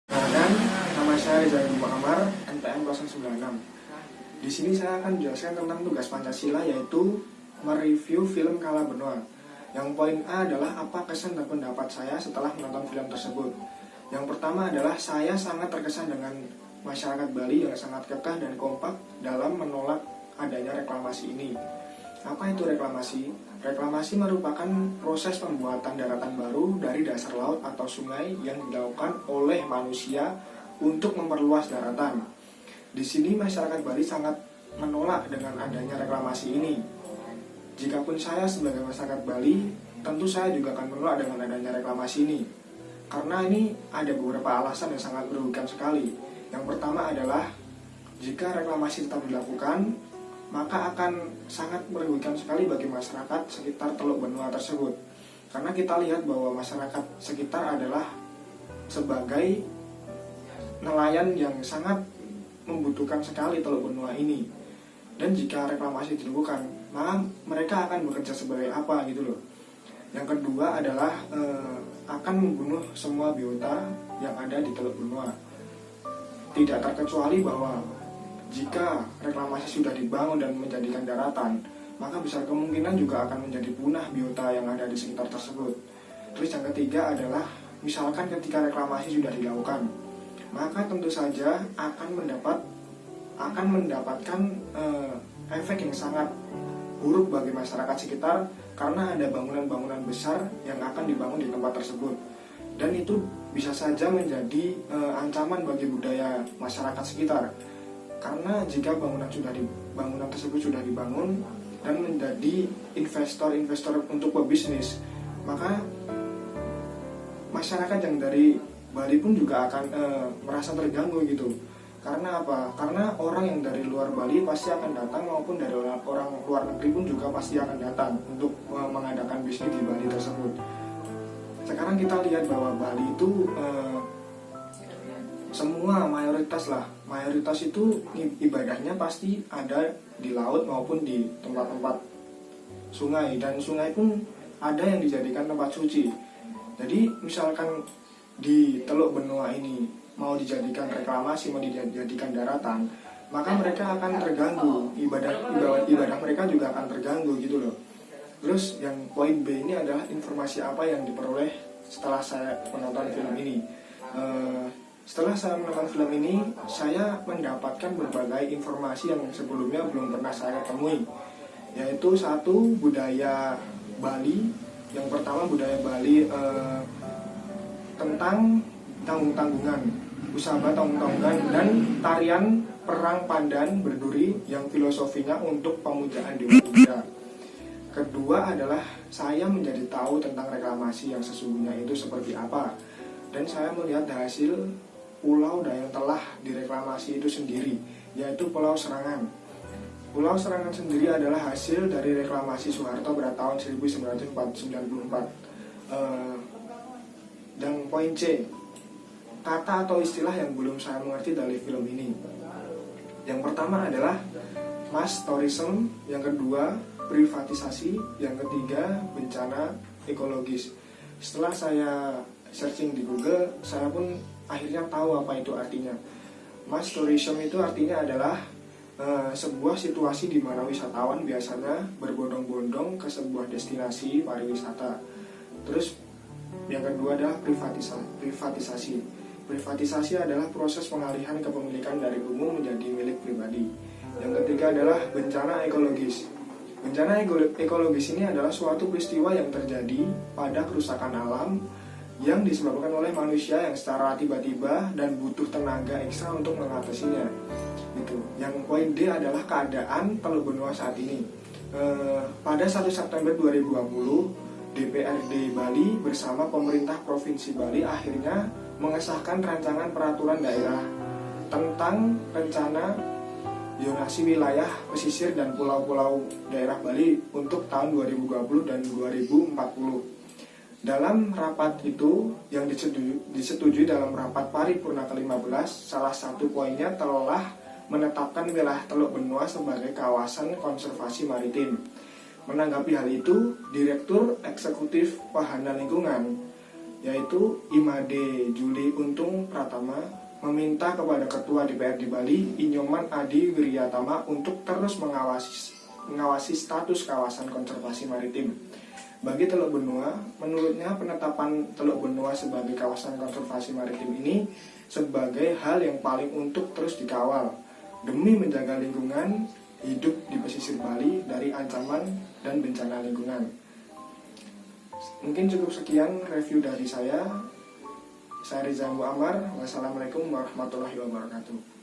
Dan nama saya Rizal Muhammad, NPM 096. Di sini saya akan menjelaskan tentang tugas Pancasila, yaitu mereview film Kala Benua. Yang poin A adalah apa kesan dan pendapat saya setelah menonton film tersebut. Yang pertama adalah saya sangat terkesan dengan masyarakat Bali yang sangat kekeh dan kompak dalam menolak adanya reklamasi ini. Apa itu reklamasi? Reklamasi merupakan proses pembuatan daratan baru dari dasar laut atau sungai yang dilakukan oleh manusia untuk memperluas daratan. Di sini masyarakat Bali sangat menolak dengan adanya reklamasi ini. Jikapun saya sebagai masyarakat Bali, tentu saya juga akan menolak dengan adanya reklamasi ini. Karena ini ada beberapa alasan yang sangat merugikan sekali. Yang pertama adalah jika reklamasi tetap dilakukan, maka akan sangat merugikan sekali bagi masyarakat sekitar Teluk Benua tersebut. Karena kita lihat bahwa masyarakat sekitar adalah sebagai nelayan yang sangat membutuhkan sekali Teluk Benua ini. Dan jika reklamasi dilakukan, maka mereka akan bekerja sebagai apa gitu loh. Yang kedua adalah akan membunuh semua biota yang ada di Teluk Benua. Tidak terkecuali bahwa jika reklamasi sudah dibangun dan menjadikan daratan, maka besar kemungkinan juga akan menjadi punah biota yang ada di sekitar tersebut. Terus yang ketiga adalah misalkan ketika reklamasi sudah dilakukan, maka tentu saja akan mendapatkan efek yang sangat buruk bagi masyarakat sekitar karena ada bangunan-bangunan besar yang akan dibangun di tempat tersebut. Dan itu bisa saja menjadi ancaman bagi budaya masyarakat sekitar. Karena jika bangunan tersebut sudah dibangun dan menjadi investor untuk pebisnis, maka masyarakat yang dari Bali pun juga akan merasa terganggu gitu. Karena apa? Karena orang yang dari luar Bali pasti akan datang, maupun dari orang luar negeri pun juga pasti akan datang untuk mengadakan bisnis di Bali tersebut. Sekarang kita lihat bahwa Bali itu semua mayoritas itu ibadahnya pasti ada di laut maupun di tempat-tempat sungai, dan sungai pun ada yang dijadikan tempat suci. Jadi misalkan di Teluk Benua ini mau dijadikan reklamasi, mau dijadikan daratan, maka mereka akan terganggu, ibadah mereka juga akan terganggu gitu loh. Terus yang poin B ini adalah informasi apa yang diperoleh setelah saya menonton film ini. Setelah saya menonton film ini, saya mendapatkan berbagai informasi yang sebelumnya belum pernah saya temui. Yaitu satu, budaya Bali. Yang pertama, budaya Bali tentang tanggung-tanggungan, usaha tanggung-tanggungan, dan tarian perang pandan berduri yang filosofinya untuk pemujaan Dewa Buddha. Kedua adalah saya menjadi tahu tentang reklamasi yang sesungguhnya itu seperti apa. Dan saya melihat hasil pulau yang telah direklamasi itu sendiri, yaitu Pulau Serangan. Pulau Serangan sendiri adalah hasil dari reklamasi Soeharto pada tahun 1994. Dan poin C, kata atau istilah yang belum saya mengerti dari film ini. Yang pertama adalah mass tourism, yang kedua privatisasi, yang ketiga bencana ekologis. Setelah saya searching di Google, saya pun akhirnya tahu apa itu artinya. Mass tourism itu artinya adalah sebuah situasi di mana wisatawan biasanya berbondong-bondong ke sebuah destinasi pariwisata. Terus yang kedua adalah privatisasi. Privatisasi adalah proses pengalihan kepemilikan dari umum menjadi milik pribadi. Yang ketiga adalah bencana ekologis. Bencana ekologis ini adalah suatu peristiwa yang terjadi pada kerusakan alam yang disebabkan oleh manusia yang secara tiba-tiba dan butuh tenaga ekstra untuk mengatasinya. Gitu. Yang poin D adalah keadaan Teluk Benua saat ini. Pada 1 September 2020, DPRD Bali bersama pemerintah Provinsi Bali akhirnya mengesahkan rancangan peraturan daerah tentang rencana zonasi wilayah pesisir dan pulau-pulau daerah Bali untuk tahun 2020 dan 2040. Dalam rapat itu yang disetujui dalam rapat paripurna ke-15, salah satu poinnya telah menetapkan wilayah Teluk Benua sebagai kawasan konservasi maritim. Menanggapi hal itu, Direktur Eksekutif Wahana Lingkungan yaitu Imade Juli Untung Pratama meminta kepada Ketua DPRD Bali Inyoman Adi Wiryatama untuk terus mengawasi status kawasan konservasi maritim. Bagi Teluk Benua, menurutnya penetapan Teluk Benua sebagai kawasan konservasi maritim ini sebagai hal yang paling untuk terus dikawal demi menjaga lingkungan hidup di pesisir Bali dari ancaman dan bencana lingkungan. Mungkin cukup sekian review dari saya. Saya Rizal Muammar. Wassalamualaikum warahmatullahi wabarakatuh.